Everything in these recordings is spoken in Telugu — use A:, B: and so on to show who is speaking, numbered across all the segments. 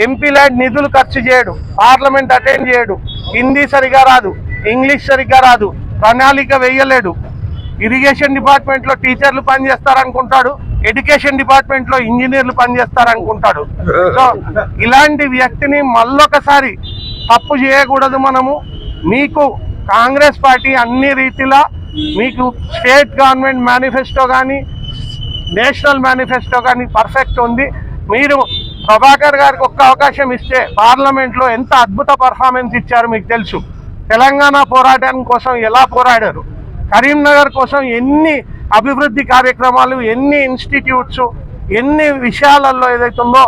A: ఎంపీ ల్యాండ్ నిధులు ఖర్చు చేయడు, పార్లమెంట్ అటెండ్ చేయడు, హిందీ సరిగా రాదు, ఇంగ్లీష్ సరిగ్గా రాదు, ప్రణాళిక వేయలేడు, ఇరిగేషన్ డిపార్ట్మెంట్లో టీచర్లు పనిచేస్తారనుకుంటాడు, ఎడ్యుకేషన్ డిపార్ట్మెంట్లో ఇంజనీర్లు పనిచేస్తారనుకుంటాడు. సో ఇలాంటి వ్యక్తిని మళ్ళొకసారి తప్పు చేయకూడదు. మనము మీకు కాంగ్రెస్ పార్టీ అన్ని రీతిలా మీకు స్టేట్ గవర్నమెంట్ మేనిఫెస్టో కానీ నేషనల్ మేనిఫెస్టో కానీ పర్ఫెక్ట్ ఉంది. మీరు ప్రభాకర్ గారికి ఒక్క అవకాశం ఇస్తే పార్లమెంట్లో ఎంత అద్భుత పర్ఫార్మెన్స్ ఇచ్చారు మీకు తెలుసు. తెలంగాణ పోరాటం కోసం ఎలా పోరాడారు, కరీంనగర్ కోసం ఎన్ని అభివృద్ధి కార్యక్రమాలు, ఎన్ని ఇన్స్టిట్యూట్స్, ఎన్ని విషయాలలో ఏదైతుందో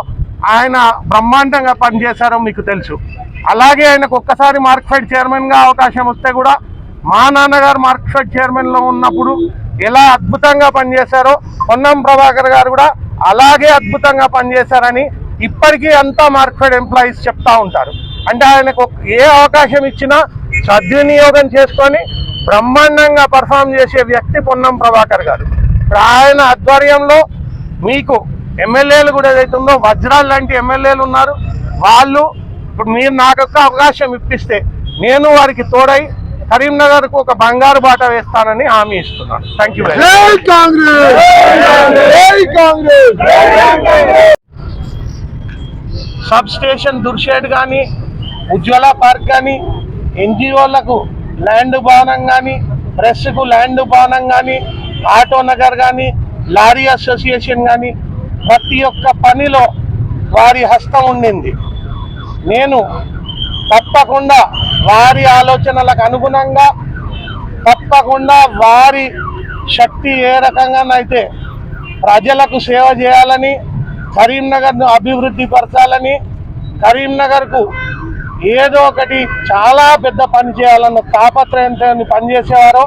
A: ఆయన బ్రహ్మాండంగా పనిచేశారో మీకు తెలుసు. అలాగే ఆయనకు ఒక్కసారి మార్క్ఫెడ్ చైర్మన్గా అవకాశం వస్తే కూడా మా నాన్నగారు మార్క్ఫెడ్ చైర్మన్లో ఉన్నప్పుడు ఎలా అద్భుతంగా పనిచేశారో పొన్నం ప్రభాకర్ గారు కూడా అలాగే అద్భుతంగా పనిచేశారని ఇప్పటికీ అంతా మార్క్ఫెడ్ ఎంప్లాయీస్ చెప్తా ఉంటారు. అంటే ఆయనకు ఏ అవకాశం ఇచ్చినా సద్వినియోగం చేసుకొని బ్రహ్మాండంగా పర్ఫామ్ చేసే వ్యక్తి పొన్నం ప్రభాకర్ గారు. ఆయన ఆధ్వర్యంలో మీకు ఎమ్మెల్యేలు కూడా ఏదైతుందో వజ్రాలు లాంటి ఎమ్మెల్యేలు ఉన్నారు. వాళ్ళు ఇప్పుడు మీరు నాకు ఒక అవకాశం ఇప్పిస్తే నేను వారికి తోడై కరీంనగర్కు ఒక బంగారు బాట వేస్తానని హామీ ఇస్తున్నాను. Thank you. సబ్ స్టేషన్ దుర్షేడ్ కానీ, ఉజ్వల పార్క్ కానీ, ఎన్జిఓలకు ల్యాండ్ భవనం కానీ, ప్రెస్కు ల్యాండ్ భవనం కానీ, ఆటో నగర్ కానీ, లారీ అసోసియేషన్ కానీ ప్రతి ఒక్క పనిలో వారి హస్తం ఉండింది. నేను తప్పకుండా వారి ఆలోచనలకు అనుగుణంగా తప్పకుండా వారి శక్తి ఏ రకంగానైతే ప్రజలకు సేవ చేయాలని, కరీంనగర్ను అభివృద్ధి పరచాలని, కరీంనగర్కు ఏదో ఒకటి చాలా పెద్ద పని చేయాలన్న తాపత్రయంతో పనిచేసేవారో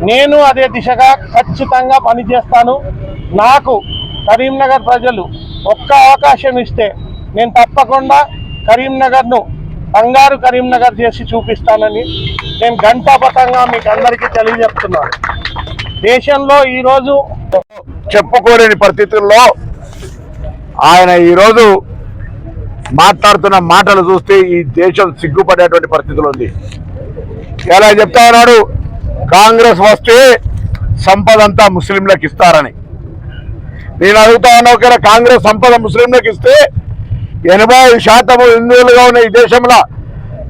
A: నేను అదే దిశగా ఖచ్చితంగా పనిచేస్తాను. నాకు కరీంనగర్ ప్రజలు ఒక్క అవకాశం ఇస్తే నేను తప్పకుండా కరీంనగర్ను బంగారు కరీంనగర్ చేసి చూపిస్తానని నేను ఘంటాపథంగా మీకు అందరికీ తెలియజెప్తున్నాను. దేశంలో ఈరోజు
B: చెప్పుకోలేని పరిస్థితుల్లో ఆయన ఈరోజు మాట్లాడుతున్న మాటలు చూస్తే ఈ దేశం సిగ్గుపడేటువంటి పరిస్థితులు ఉంది. ఎలా చెప్తా ఉన్నాడు, కాంగ్రెస్ వస్తే సంపద అంతా ముస్లింలకు ఇస్తారని. నేను అడుగుతా ఉన్నా, ఒకవేళ కాంగ్రెస్ సంపద ముస్లింలకు ఇస్తే 80% హిందువులుగా ఉన్న ఈ దేశంలో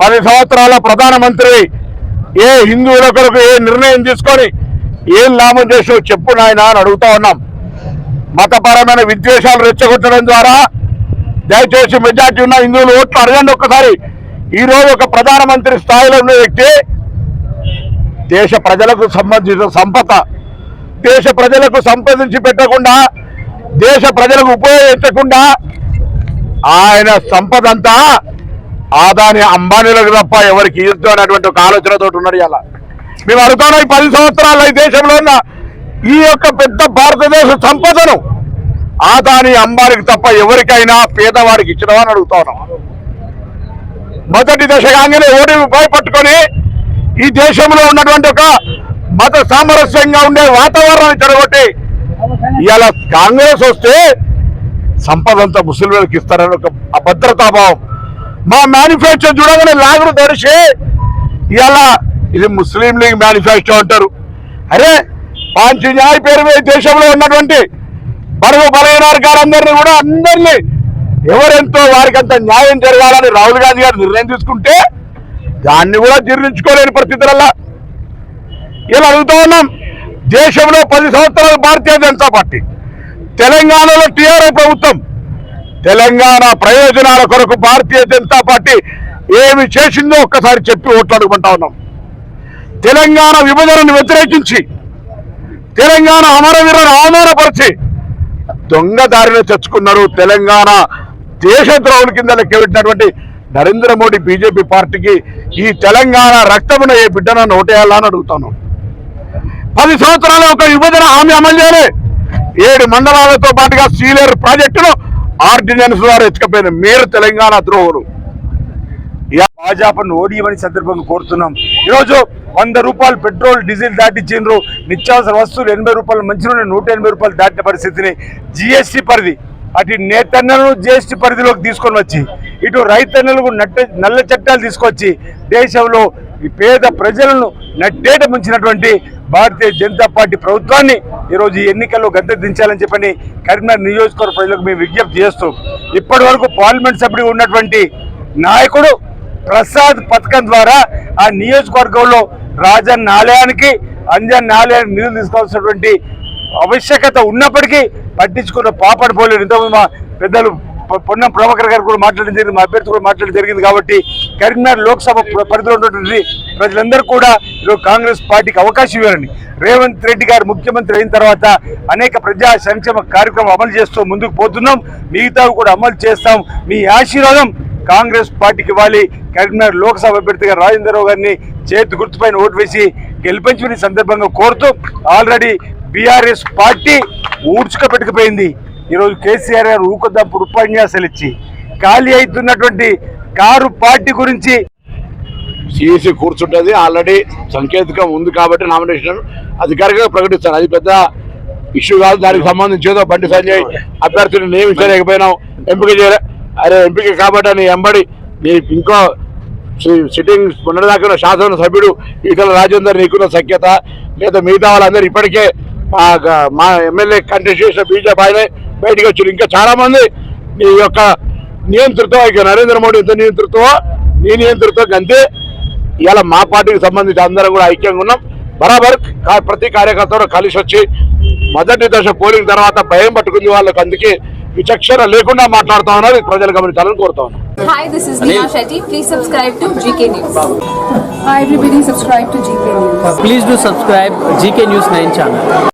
B: 10 సంవత్సరాల ప్రధానమంత్రి ఏ హిందువుల కొరకు ఏ నిర్ణయం తీసుకొని ఏం లాభం చేసో చెప్పు నాయన అని అడుగుతా ఉన్నాం. మతపరమైన విద్వేషాలు రెచ్చగొట్టడం ద్వారా దయచేసి మెజార్టీ ఉన్న హిందువులు ఓట్లు అడగండి ఒక్కసారి. ఈరోజు ఒక ప్రధానమంత్రి స్థాయిలో ఉన్న వ్యక్తి దేశ ప్రజలకు సంబంధించిన సంపద దేశ ప్రజలకు సంపాదించి పెట్టకుండా, దేశ ప్రజలకు ఉపయోగించకుండా ఆయన సంపద అంతా ఆదాని అంబానీలకు తప్ప ఎవరికి ఇద్దు అనేటువంటి ఒక ఆలోచనతో ఉన్నాడు. ఇలా మేము అడుగుతున్నాం, ఈ 10 సంవత్సరాల ఈ దేశంలో ఉన్న ఈ యొక్క పెద్ద భారతదేశ సంపదను ఆదాని అంబానీకి తప్ప ఎవరికైనా పేదవాడికి ఇచ్చినవా అని అడుగుతా ఉన్నాం. మొదటి దశగానే ఓడిని భయపట్టుకొని ఈ దేశంలో ఉన్నటువంటి ఒక మత సామరస్యంగా ఉండే వాతావరణాన్ని చెడగొట్టి ఇవాళ కాంగ్రెస్ వస్తే సంపద అంతా ముస్లింలకు ఇస్తారని ఒక అభద్రతాభావం. మా మేనిఫెస్టో చూడగానే లాగులు తడిసి ఇవాళ ఇది ముస్లిం లీగ్ మేనిఫెస్టో అంటారు. అరే పాంచి న్యాయ పేరు మీద దేశంలో ఉన్నటువంటి బరువు బలహీన వర్గాలందరినీ కూడా అందరినీ ఎవరెంతో వారికంత న్యాయం జరగాలని రాహుల్ గాంధీ గారు నిర్ణయం తీసుకుంటే దాన్ని కూడా జీర్ణించుకోలేని పరిస్థితులల్లా ఇలా అడుగుతా ఉన్నాం. దేశంలో 10 సంవత్సరాలు భారతీయ జనతా పార్టీ, తెలంగాణలో టీఆర్ఎస్ ప్రభుత్వం, తెలంగాణ ప్రయోజనాల కొరకు భారతీయ జనతా పార్టీ ఏమి చేసిందో ఒక్కసారి చెప్పి ఓట్లు అడుగుకుంటా ఉన్నాం. తెలంగాణ విభజనను వ్యతిరేకించి తెలంగాణ అమరవీరులను అవమానపరిచి దొంగ దారిలో తెచ్చుకున్నారు. తెలంగాణ దేశద్రోహుల కింద లెక్కబెట్టినటువంటి నరేంద్ర మోడీ బీజేపీ పార్టీకి ఈ తెలంగాణ రక్తమున ఏ బిడ్డను ఓటేయాలని అడుగుతాను. 10 సంవత్సరాల ఒక విభజన హామీ అమలు చేయలే. 7 మండలాలతో పాటుగా సీలేరు ప్రాజెక్టును ఆర్డినెన్స్ ద్వారా ఎత్తుకపోయిన మీరు తెలంగాణ ద్రోహులు.
C: భాజపాను ఓడియమని సందర్భంగా కోరుతున్నాం. ఈరోజు 100 రూపాయలు పెట్రోల్ డీజిల్ దాటించిండ్రు. నిత్యావసర వస్తువులు 80 రూపాయలు, మంచినూనె 180 రూపాయలు దాటిన పరిస్థితిని, జిఎస్టీ పరిధి అటు నేతన్నలను జిఎస్టీ పరిధిలోకి తీసుకొని వచ్చి ఇటు రైతన్నలకు నల్ల చట్టాలు తీసుకొచ్చి దేశంలో ఈ పేద ప్రజలను నట్టేట ముంచినటువంటి భారతీయ జనతా పార్టీ ప్రభుత్వాన్ని ఈరోజు ఈ ఎన్నికల్లో గద్దె దించాలని చెప్పని కరీంనగర్ నియోజకవర్గ ప్రజలకు మేము విజ్ఞప్తి చేస్తూ ఇప్పటి వరకు పార్లమెంట్ సభ్యుడిగా ఉన్నటువంటి నాయకుడు ప్రసాద్ పథకం ద్వారా ఆ నియోజకవర్గంలో రాజన్ ఆలయానికి అంజన్ ఆలయానికి నిధులు తీసుకోవాల్సినటువంటి ఆవశ్యకత ఉన్నప్పటికీ పట్టించుకున్న పాపడ పోలేదు. ఇంతకుముందు మా పెద్దలు పొన్నం ప్రభాకర్ గారు కూడా మాట్లాడడం జరిగింది, మా అభ్యర్థి కూడా మాట్లాడడం జరిగింది. కాబట్టి కరీంనగర్ లోక్సభ పరిధిలో ఉన్నటువంటి ప్రజలందరూ కూడా ఈరోజు కాంగ్రెస్ పార్టీకి అవకాశం ఇవ్వాలని, రేవంత్ రెడ్డి గారు ముఖ్యమంత్రి అయిన తర్వాత అనేక ప్రజా సంక్షేమ కార్యక్రమం అమలు చేస్తూ ముందుకు పోతున్నాం, మిగతావి కూడా అమలు చేస్తాం. మీ ఆశీర్వాదం కాంగ్రెస్ పార్టీకి ఇవ్వాలి. కరీంనగర్ లోక్సభ అభ్యర్థిగా రాజేంద్రరావు గారిని చేతి గుర్తుపైన ఓటు వేసి గెలిపించమని సందర్భంగా కోరుతూ ఆల్రెడీ బీఆర్ఎస్ పార్టీ ఊడ్చుకపెట్టుకుపోయింది. ఈరోజు కేసీఆర్ గారు ఊకొద్దాప్పుడు ఉపన్యాసాలు ఇచ్చి ఖాళీ అవుతున్నటువంటి కారు పార్టీ గురించి
B: సిఇసి కూర్చుంటుంది. ఆల్రెడీ సంకేతికం ఉంది కాబట్టి నామినేషన్ అధికారికంగా ప్రకటిస్తారు. అది పెద్ద ఇష్యూ కాదు. దానికి సంబంధించి ఏదో బండి సంజయ్ అభ్యర్థిని నియమించలేకపోయినావు, ఎంపిక చేయలే. అరే ఎంపిక కాబట్టి నీ ఎంబడి నీ ఇంకో సిట్టింగ్ మొన్నటిదాకా శాసన సభ్యుడు ఈటల రాజేందర్ నీకున్న సఖ్యత లేదా మిగతా వాళ్ళందరూ ఇప్పటికే మా ఎమ్మెల్యే కంటెస్ట్ చేసిన బీజేపీ ఆయన బయటకు వచ్చారు. ఇంకా చాలా మంది నీ యొక్క నియంతృత్వం ఇక నరేంద్ర మోడీ ఎంత నియంతృత్వం నీ నియంతృత్వం అంతే. ఇవాళ మా పార్టీకి సంబంధించి అందరం కూడా ఐక్యంగా ఉన్నాం. బరాబర్ ప్రతి కార్యకర్తలు కలిసి వచ్చి మొదటి దశ పోలింగ్ తర్వాత భయం పట్టుకుంది వాళ్ళకి, అందుకే విచక్షణ లేకుండా మాట్లాడుతా ఉన్నారు. ప్రజలు గమనించాలని కోరుతా ఉన్నాం.
D: Hi, this is Neha Shetty. Please subscribe to GK News.
E: Hi everybody, subscribe to GK News.
F: Please do subscribe GK News 9 channel.